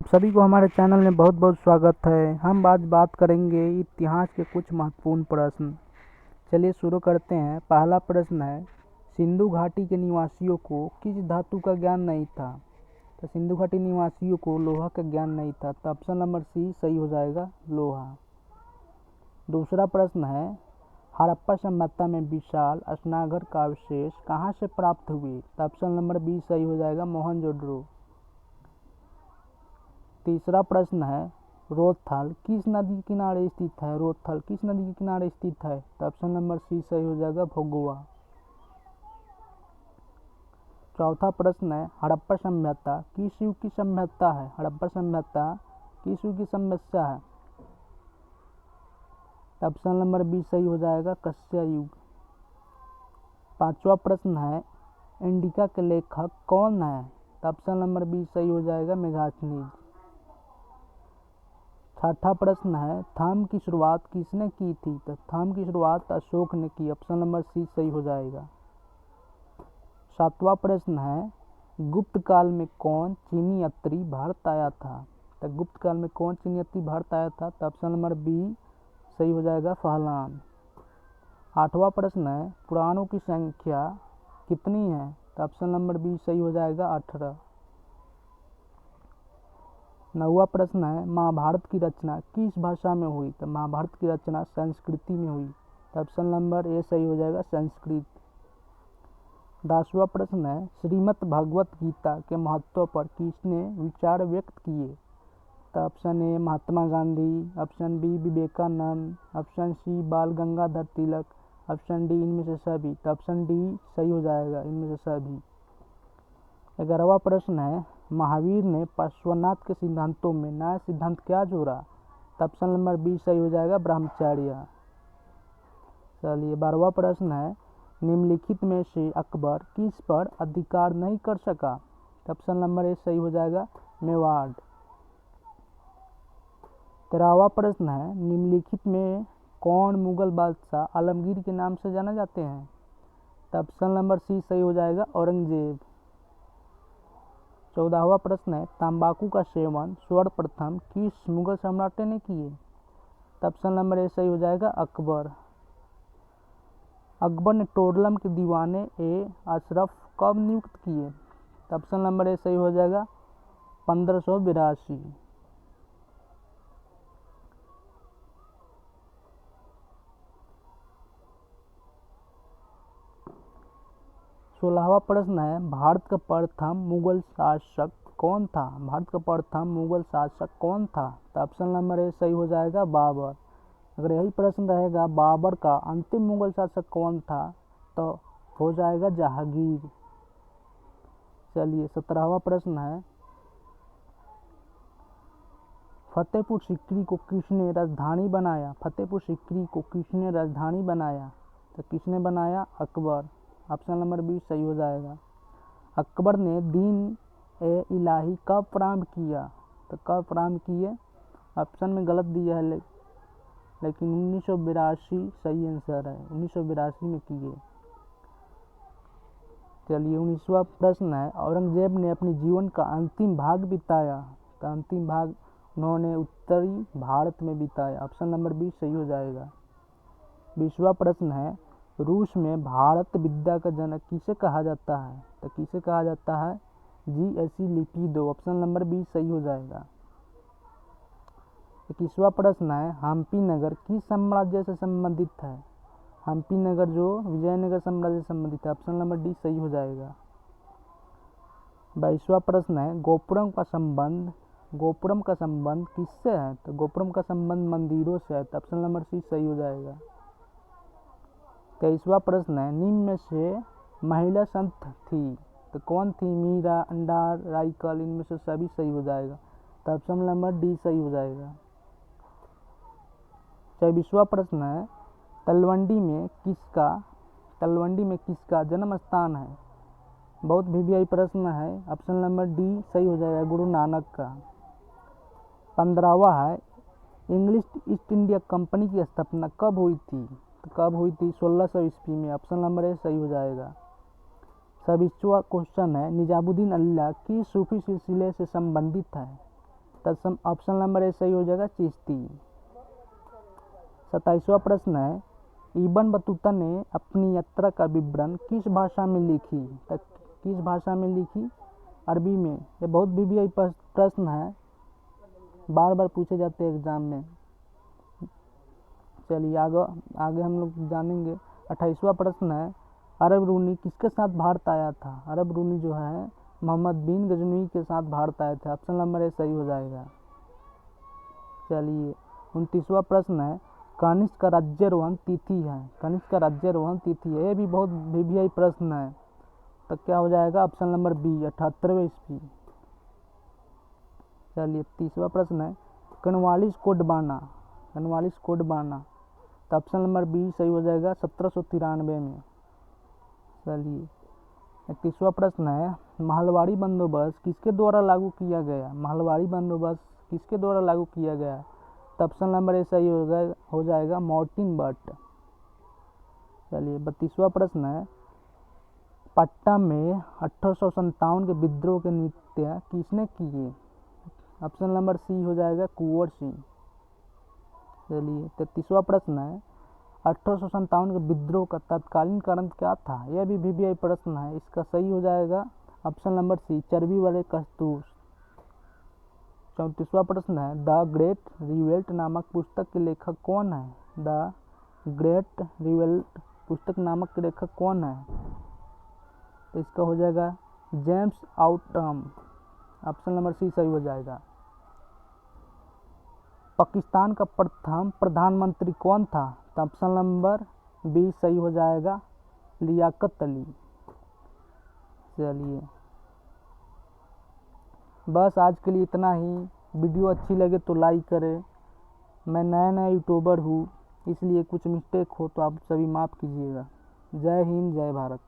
सभी को हमारे चैनल में बहुत बहुत स्वागत है। हम आज बात करेंगे इतिहास के कुछ महत्वपूर्ण प्रश्न। चलिए शुरू करते हैं। पहला प्रश्न है, सिंधु घाटी के निवासियों को किस धातु का ज्ञान नहीं था? तो सिंधु घाटी निवासियों को लोहा का ज्ञान नहीं था, तो ऑप्शन नंबर सी सही हो जाएगा, लोहा। दूसरा प्रश्न है, हड़प्पा सभ्यता में विशाल स्नानघर का अवशेष कहाँ से प्राप्त हुए? तो ऑप्शन नंबर बी सही हो जाएगा, मोहनजोदड़ो। तीसरा प्रश्न है, रोथल किस नदी के किनारे स्थित है? रोथल किस नदी के किनारे स्थित है? तो ऑप्शन नंबर सी सही हो जाएगा, भोगवा। चौथा प्रश्न है, हड़प्पा सभ्यता किस युग की सभ्यता है? हड़प्पा सभ्यता किस युग की सभ्यता है? ऑप्शन नंबर बी सही हो जाएगा, कस्य युग। पांचवा प्रश्न है, इंडिका के लेखक कौन है? तो ऑप्शन नंबर बी सही हो जाएगा, मेगास्थनीज। छठा प्रश्न है, थंब की शुरुआत किसने की थी? तो थंब की शुरुआत अशोक ने की, ऑप्शन नंबर सी सही हो जाएगा। सातवां प्रश्न है, गुप्त काल में कौन चीनी यात्री भारत आया था? तो गुप्त काल में कौन चीनी यात्री भारत आया था? तो ऑप्शन नंबर बी सही हो जाएगा, फहलान। आठवां प्रश्न है, पुराणों की संख्या कितनी है? तो ऑप्शन नंबर बी सही हो जाएगा, 18। नौवां प्रश्न है, महाभारत की रचना किस भाषा में हुई? तो महाभारत की रचना संस्कृति में हुई, तो ऑप्शन नंबर ए सही हो जाएगा, संस्कृत। 10वां प्रश्न है, श्रीमद् भगवत गीता के महत्व पर किसने विचार व्यक्त किए? तो option A Mahatma Gandhi, option B Vivekananda, option C Bal Gangadhar Tilak, option D इनमें से सभी। तो ऑप्शन डी सही हो जाएगा, इनमें से सभी। 11वां प्रश्न है, महावीर ने पार्श्वनाथ के सिद्धांतों में नया सिद्धांत क्या जोड़ा? तो ऑप्शन नंबर बी सही हो जाएगा, ब्रह्मचर्य। चलिए 12वां प्रश्न है, निम्नलिखित में से अकबर किस पर अधिकार नहीं कर सका? तो ऑप्शन नंबर ए सही हो जाएगा, मेवाड़। 13वां प्रश्न है, निम्नलिखित में कौन मुगल बादशाह आलमगीर के नाम से जाना जाते हैं? तो ऑप्शन नंबर सी सही हो जाएगा, औरंगजेब। 14वां प्रश्न है, तंबाकू का सेवन सर्वप्रथम किस मुगल सम्राट ने किए? तो ऑप्शन नंबर ए सही हो जाएगा, अकबर। अकबर ने टोडरमल के दीवाने ए अशरफ कब नियुक्त किए? तो ऑप्शन नंबर ए सही हो जाएगा, 1582। 16वां प्रश्न है, भारत का प्रथम मुगल शासक कौन था? भारत का प्रथम मुगल शासक कौन था? तो ऑप्शन नंबर ए सही हो जाएगा, बाबर। अगर यही प्रश्न रहेगा बाबर का अंतिम मुगल शासक कौन था, तो हो जाएगा जहांगीर। चलिए 17वां प्रश्न है, फतेहपुर सीकरी को किसने राजधानी बनाया? फतेहपुर सीकरी को किसने राजधानी बनाया? तो किसने बनाया? अकबर। ऑप्शन नंबर बी सही हो जाएगा। अकबर ने दीन ए इलाही कब प्रारंभ किया? तो कब प्रारंभ किए? ऑप्शन में गलत दिया है, लेकिन 1982 सही आंसर है, 1982 में किए। चलिए 19वां प्रश्न है, औरंगजेब ने अपने जीवन का अंतिम भाग बिताया? तो अंतिम भाग उन्होंने उत्तरी भारत में बिताया, ऑप्शन नंबर बी सही हो जाएगा। 20वां प्रश्न है, रूस में भारत विद्या का जनक किसे कहा जाता है? तो किसे कहा जाता है? जी.एस.सी. लिपिडो, ऑप्शन नंबर बी सही हो जाएगा। 21वां प्रश्न है, हम्पी नगर किस साम्राज्य से संबंधित है? हम्पी नगर जो विजयनगर साम्राज्य से संबंधित है, ऑप्शन नंबर डी सही हो जाएगा। 22वां प्रश्न है, गोपुरम का संबंध किससे है? तो गोपुरम का संबंध मंदिरों से है, तो ऑप्शन नंबर सी सही हो जाएगा। 23वां प्रश्न है, निम्न में से महिला संत थी तो कौन थी? मीरा, अंडार, राइकल, इनमें से सभी सही हो जाएगा, तो ऑप्शन नंबर डी सही हो जाएगा। 24वां प्रश्न है, तलवंडी में किसका जन्म स्थान है? बहुत वीवीआई प्रश्न है, ऑप्शन नंबर डी सही हो जाएगा, गुरु नानक का। 15वां है, इंग्लिश ईस्ट इंडिया कंपनी की स्थापना कब हुई थी? तो कब हुई थी? 1600 ईस्वी में, ऑप्शन नंबर ए सही हो जाएगा। 26वां क्वेश्चन है, निजामुद्दीन औलिया किस सूफी सिलसिले से संबंधित है? तो ऑप्शन नंबर ए सही हो जाएगा चिश्ती। 27वां प्रश्न है, इब्न बतूता ने अपनी यात्रा का विवरण किस भाषा में लिखी? तो किस भाषा में लिखी? अरबी में। ये बहुत बीबीआई प्रश्न है, बार बार पूछे जाते हैं एग्जाम में। चलिए आगे हम लोग जानेंगे। 28वां प्रश्न है, अरब रूनी किसके साथ भारत आया था? अरब रूनी जो है मोहम्मद बिन गजनवी के साथ भारत आए थे। ऑप्शन नंबर ए सही हो जाएगा। चलिए 29वां प्रश्न है, कनिष्क का राज्यारोहण तिथि है? कनिष्क का राज्यारोहण तिथि है, ये भी बहुत बीबीआई प्रश्न है। तो क्या हो जाएगा? ऑप्शन नंबर बी 78वें ईस्वी। चलिए 30वां प्रश्न है, कॉर्नवालिस कोड बाना। कॉर्नवालिस कोड बाना, तो ऑप्शन नंबर बी सही हो जाएगा 1793 में। चलिए 31वां प्रश्न है, महलवाड़ी बंदोबस्त किसके द्वारा लागू किया गया? महलवाड़ी बंदोबस्त किसके द्वारा लागू किया गया? तो ऑप्शन नंबर ए सही हो जाएगा मार्टिन बट। चलिए 32वां प्रश्न है, पट्टा में 1857 के विद्रोह के नृत्य किसने किए? ऑप्शन नंबर सी हो जाएगा कुंवर सिंह। चलिए 33वां प्रश्न है, 1857 के विद्रोह का तत्कालीन कारण क्या था? यह भी बीबीआई प्रश्न है, इसका सही हो जाएगा ऑप्शन नंबर सी चर्बी वाले कस्तूर। 34वां प्रश्न है, द ग्रेट रिवोल्ट नामक पुस्तक के लेखक कौन है? द ग्रेट रिवोल्ट पुस्तक नामक के लेखक कौन है? तो इसका हो जाएगा James Outram. Option number C सही हो जाएगा। पाकिस्तान का प्रथम प्रधानमंत्री कौन था? तो ऑप्शन नंबर बी सही हो जाएगा लियाकत अली। चलिए बस आज के लिए इतना ही। वीडियो अच्छी लगे तो लाइक करें। मैं नया यूट्यूबर हूँ, इसलिए कुछ मिस्टेक हो तो आप सभी माफ़ कीजिएगा। जय हिंद, जय भारत।